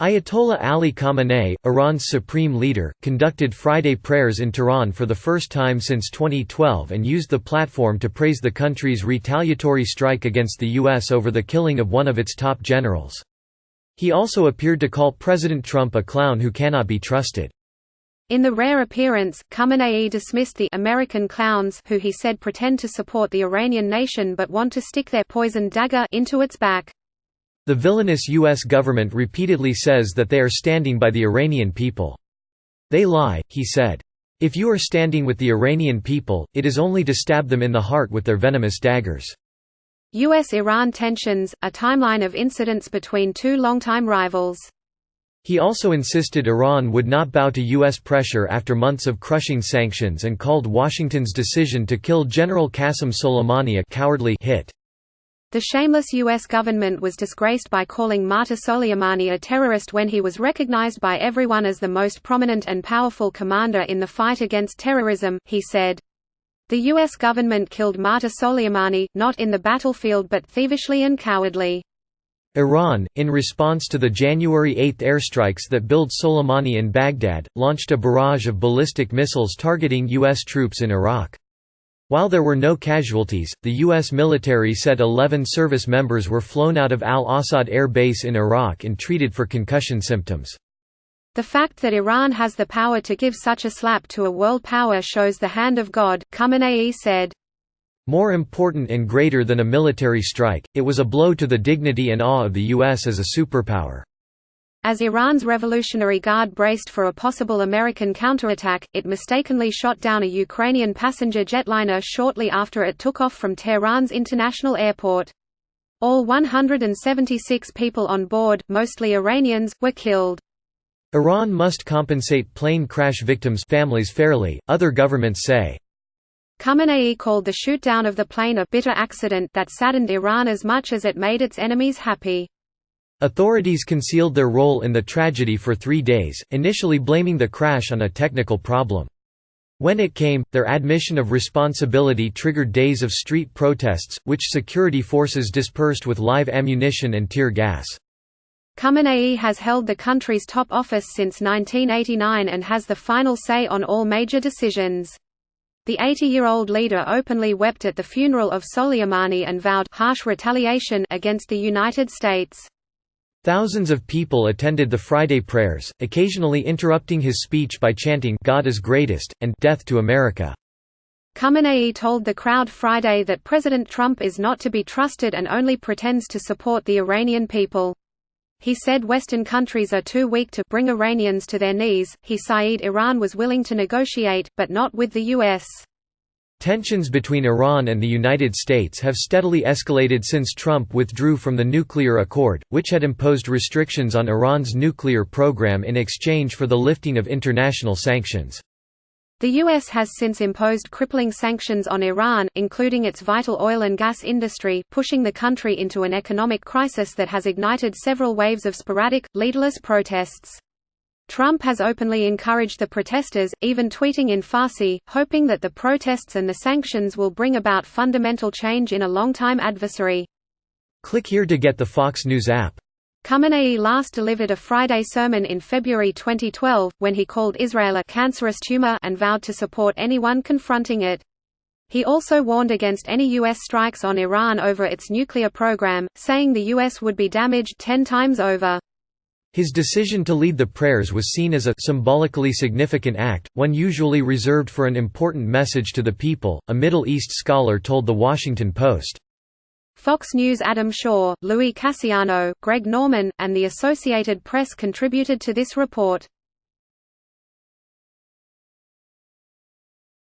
Ayatollah Ali Khamenei, Iran's supreme leader, conducted Friday prayers in Tehran for the first time since 2012 and used the platform to praise the country's retaliatory strike against the U.S. over the killing of one of its top generals. He also appeared to call President Trump a clown who cannot be trusted. In the rare appearance, Khamenei dismissed the American clowns who he said pretend to support the Iranian nation but want to stick their poisoned dagger into its back. The villainous U.S. government repeatedly says that they are standing by the Iranian people. They lie, he said. If you are standing with the Iranian people, it is only to stab them in the heart with their venomous daggers. U.S.-Iran tensions, a timeline of incidents between two longtime rivals. He also insisted Iran would not bow to U.S. pressure after months of crushing sanctions and called Washington's decision to kill General Qasem Soleimani a cowardly hit. The shameless U.S. government was disgraced by calling Martyr Soleimani a terrorist when he was recognized by everyone as the most prominent and powerful commander in the fight against terrorism, he said. The U.S. government killed Martyr Soleimani, not in the battlefield but thievishly and cowardly. Iran, in response to the January 8 airstrikes that billed Soleimani in Baghdad, launched a barrage of ballistic missiles targeting U.S. troops in Iraq. While there were no casualties, the U.S. military said 11 service members were flown out of al-Assad Air Base in Iraq and treated for concussion symptoms. The fact that Iran has the power to give such a slap to a world power shows the hand of God, Khamenei said. More important and greater than a military strike, it was a blow to the dignity and awe of the U.S. as a superpower. As Iran's Revolutionary Guard braced for a possible American counterattack, it mistakenly shot down a Ukrainian passenger jetliner shortly after it took off from Tehran's international airport. All 176 people on board, mostly Iranians, were killed. Iran must compensate plane crash victims' families fairly, other governments say. Khamenei called the shoot-down of the plane a bitter accident that saddened Iran as much as it made its enemies happy. Authorities concealed their role in the tragedy for 3 days, initially blaming the crash on a technical problem. When it came, their admission of responsibility triggered days of street protests, which security forces dispersed with live ammunition and tear gas. Khamenei has held the country's top office since 1989 and has the final say on all major decisions. The 80-year-old leader openly wept at the funeral of Soleimani and vowed harsh retaliation against the United States. Thousands of people attended the Friday prayers, occasionally interrupting his speech by chanting "God is greatest" and "Death to America." Khamenei told the crowd Friday that President Trump is not to be trusted and only pretends to support the Iranian people. He said Western countries are too weak to bring Iranians to their knees. He said Iran was willing to negotiate, but not with the U.S. Tensions between Iran and the United States have steadily escalated since Trump withdrew from the nuclear accord, which had imposed restrictions on Iran's nuclear program in exchange for the lifting of international sanctions. The U.S. has since imposed crippling sanctions on Iran, including its vital oil and gas industry, pushing the country into an economic crisis that has ignited several waves of sporadic, leaderless protests. Trump has openly encouraged the protesters, even tweeting in Farsi, hoping that the protests and the sanctions will bring about fundamental change in a longtime adversary. Click here to get the Fox News app. Khamenei last delivered a Friday sermon in February 2012, when he called Israel a cancerous tumor and vowed to support anyone confronting it. He also warned against any U.S. strikes on Iran over its nuclear program, saying the U.S. would be damaged 10 times over. His decision to lead the prayers was seen as a symbolically significant act, one usually reserved for an important message to the people, a Middle East scholar told The Washington Post. Fox News' Adam Shaw, Louis Cassiano, Greg Norman, and the Associated Press contributed to this report.